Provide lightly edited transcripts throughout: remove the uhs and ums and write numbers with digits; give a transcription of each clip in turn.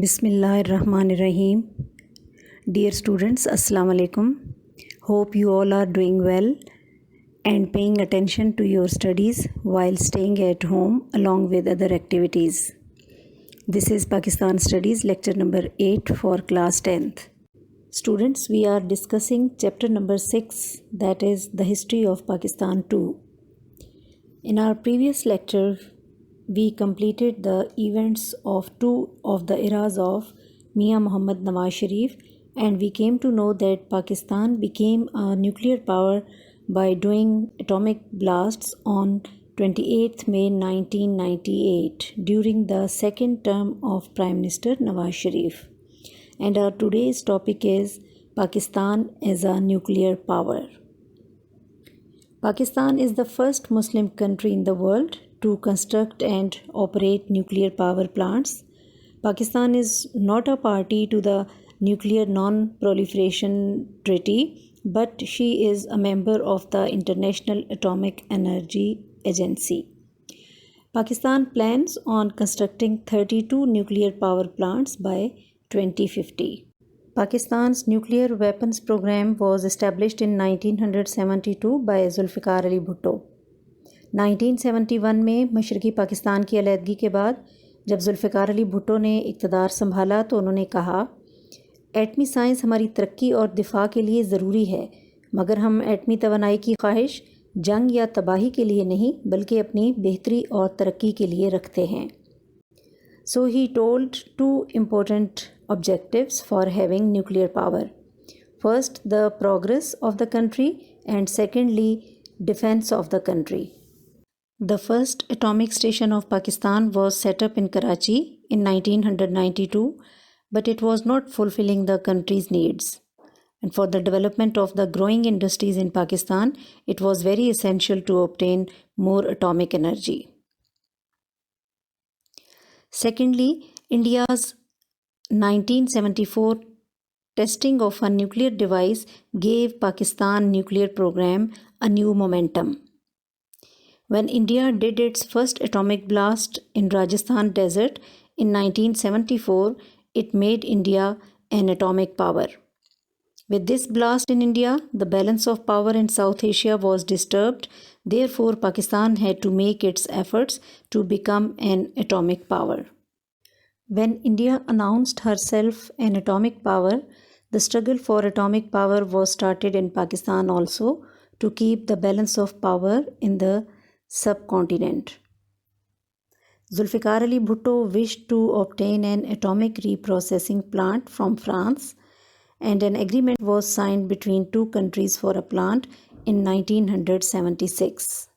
Bismillahirrahmanirrahim. Dear students, Assalamu alaikum. Hope you all are doing well and paying attention to your studies while staying at home along with other activities. This is Pakistan Studies lecture number 8 for class 10th. Students, we are discussing chapter number 6, that is the history of Pakistan 2. In our previous lecture, we completed the events of two of the eras of Mian Muhammad Nawaz Sharif, and we came to know that Pakistan became a nuclear power by doing atomic blasts on 28th May 1998 during the second term of Prime Minister Nawaz Sharif. And our today's topic is Pakistan as a nuclear power. Pakistan is the first Muslim country in the world to construct and operate nuclear power plants. Pakistan is not a party to the Nuclear Non-Proliferation Treaty, but she is a member of the International Atomic Energy Agency. Pakistan plans on constructing 32 nuclear power plants by 2050. Pakistan's nuclear weapons program was established in 1972 by Zulfikar Ali Bhutto. 1971 में मशरक़ी पाकिस्तान की अलहदगी के बाद जब जुल्फ़िकार अली भुट्टो ने इक़्तिदार संभाला तो उन्होंने कहा, एटमी साइंस हमारी तरक्की और दिफा के लिए ज़रूरी है, मगर हम एटमी तवानाई की ख्वाहिश जंग या तबाही के लिए नहीं बल्कि अपनी बेहतरी और तरक्की के लिए रखते हैं. So he told two important objectives for having nuclear power. First, the progress of the country, and secondly, defense of the country. The first atomic station of Pakistan was set up in Karachi in 1992, but it was not fulfilling the country's needs. And for the development of the growing industries in Pakistan, it was very essential to obtain more atomic energy. Secondly, India's 1974 testing of a nuclear device gave Pakistan nuclear program a new momentum. When India did its first atomic blast in Rajasthan desert in 1974, it made India an atomic power. With this blast in India, the balance of power in South Asia was disturbed. Therefore, Pakistan had to make its efforts to become an atomic power. When India announced herself an atomic power, the struggle for atomic power was started in Pakistan also to keep the balance of power in the subcontinent. Zulfikar Ali Bhutto wished to obtain an atomic reprocessing plant from France, and an agreement was signed between two countries for a plant in 1976.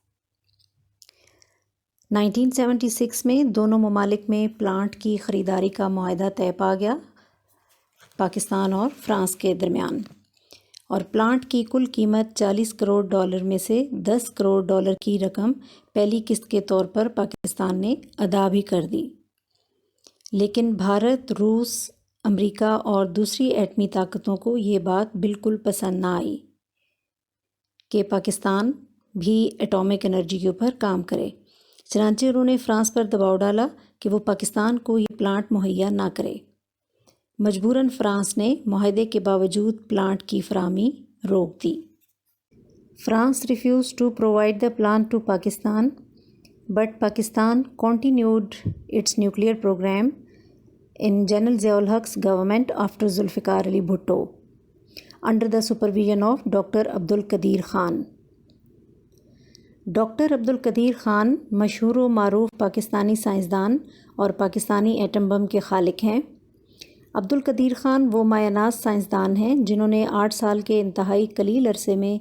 1976 में दोनों ममालिक में plant की ख़रीदारी का मुआहदा तय पा गया पाकिस्तान और फ्रांस के दरमियान, और प्लांट की कुल कीमत $40 करोड़ में से $10 करोड़ की रकम पहली किस्त के तौर पर पाकिस्तान ने अदा भी कर दी. लेकिन भारत, रूस, अमेरिका और दूसरी एटमी ताकतों को ये बात बिल्कुल पसंद ना आई कि पाकिस्तान भी एटॉमिक एनर्जी के ऊपर काम करे. चनांचे उन्होंने फ्रांस पर दबाव डाला कि वो पाकिस्तान को ये प्लांट मुहैया ना करे. मजबूरन फ्रांस ने मुआहदे के बावजूद प्लांट की फराहमी रोक दी. France refuse to provide the plant to Pakistan, but Pakistan continued its nuclear program in General Ziaul Haq's government after Zulfikar Ali Bhutto, under the supervision of Dr. Abdul Qadir Khan. Doctor Abdul Qadir Khan मशहूर व मारूफ पाकिस्तानी साइंसदान और Pakistani atom bomb के खालिक हैं. अब्दुल कदीर ख़ान वो मायानाज साइंसदान हैं जिन्होंने 8 साल के इंतहाई कलील अरसे में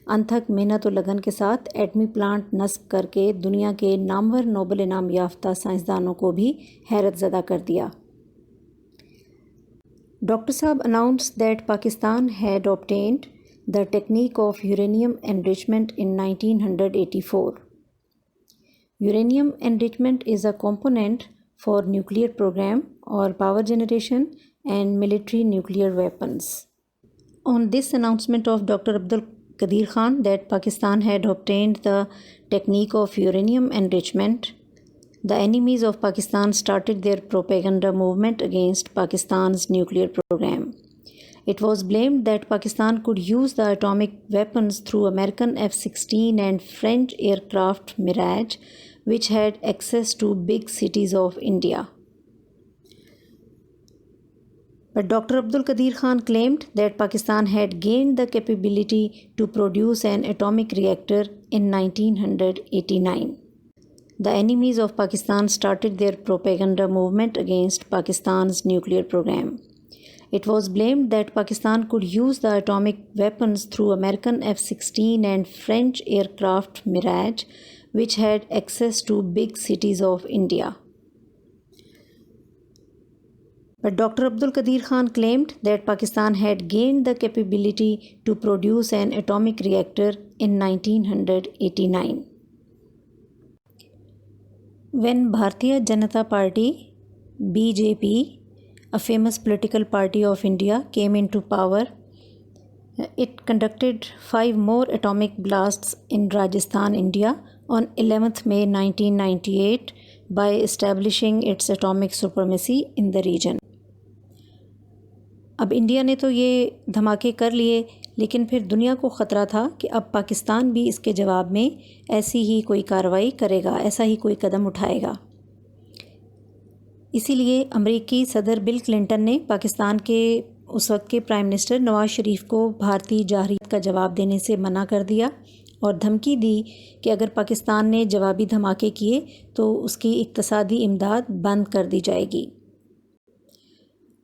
अनथक मेहनत और लगन के साथ एटमी प्लांट नस्ब करके दुनिया के नामवर नोबल इनाम याफ्ता साइंसदानों को भी हैरत ज़दा कर दिया. डॉक्टर साहब announced that Pakistan had obtained the technique of uranium enrichment in 1984. Uranium enrichment is a component for nuclear program or power generation and military nuclear weapons. On this announcement of Dr. Abdul Qadir Khan that Pakistan had obtained the technique of uranium enrichment, The enemies of Pakistan started their propaganda movement against Pakistan's nuclear program. It was blamed that Pakistan could use the atomic weapons through American F-16 and French aircraft Mirage, which had access to big cities of India. But Dr. Abdul Qadir Khan claimed that Pakistan had gained the capability to produce an atomic reactor in 1989. The enemies of Pakistan started their propaganda movement against Pakistan's nuclear program. It was blamed that Pakistan could use the atomic weapons through American F-16 and French aircraft Mirage, which had access to big cities of India. But Dr. Abdul Qadir Khan claimed that Pakistan had gained the capability to produce an atomic reactor in 1989. When Bharatiya Janata Party, BJP, a famous political party of India, came into power, it conducted 5 more atomic blasts in Rajasthan, India on 11th May 1998 by establishing its atomic supremacy in the region. अब India ने तो ये धमाके कर लिए, लेकिन फिर दुनिया को ख़तरा था कि अब पाकिस्तान भी इसके जवाब में ऐसी ही कोई कार्रवाई करेगा, ऐसा ही कोई कदम उठाएगा। इसीलिए अमेरिकी सदर बिल क्लिंटन ने पाकिस्तान के उस वक्त के प्राइम मिनिस्टर नवाज़ शरीफ को भारतीय जारहीत का जवाब देने से मना कर दिया और धमकी दी कि अगर पाकिस्तान ने जवाबी धमाके किए तो उसकी इक़्तिसादी इमदाद बंद कर दी जाएगी।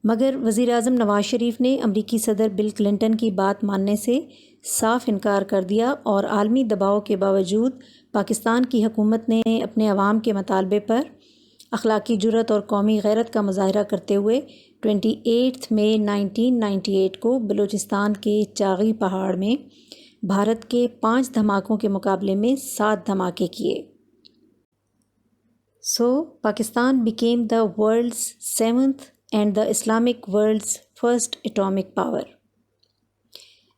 मगर वज़ीर आज़म नवाज़ शरीफ ने अमेरिकी सदर बिल क्लिंटन की बात मानने से साफ इनकार कर दिया और आलमी दबाव के बावजूद पाकिस्तान की हुकूमत ने अपने अवाम के मतालबे पर अखलाकी जुर्रत और कौमी गैरत का मुजाहरा करते हुए 28 मई 1998 को बलूचिस्तान के चागी पहाड़ में भारत के 5 धमाकों के मुकाबले में 7 धमाके किए। So, Pakistan became the world's 7th and the Islamic world's first atomic power.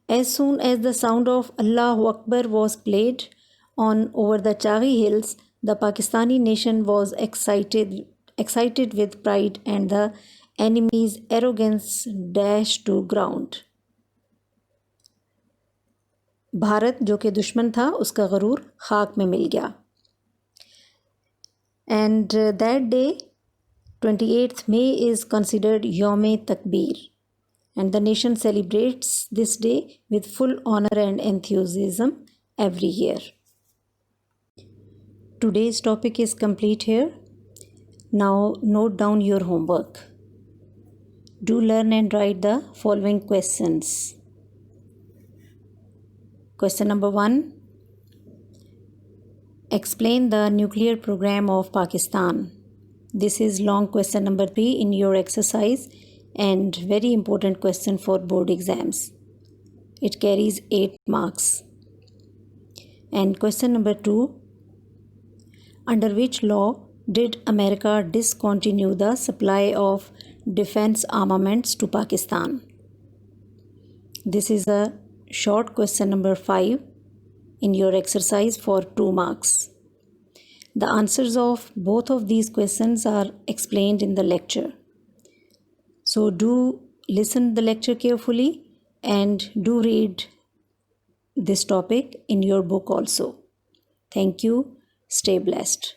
As soon as the sound of Allahu Akbar was played on over the Chaghi hills, the Pakistani nation was excited with pride and the enemy's arrogance dashed to ground. Bharat जो कि दुश्मन था उसका गरूर खाक में मिल गया। And that day 28th May is considered Yawm-e Takbir, and the nation celebrates this day with full honor and enthusiasm every year. Today's topic is complete here. Now note down your homework. Do learn and write the following questions. Question number 1. Explain the nuclear program of Pakistan. This is long question number 3 in your exercise and very important question for board exams. It carries 8 marks. And question number 2. Under which law did America discontinue the supply of defense armaments to Pakistan? This is a short question number 5 in your exercise for 2 marks. The answers of both of these questions are explained in the lecture. So do listen the lecture carefully and do read this topic in your book also. Thank you. Stay blessed.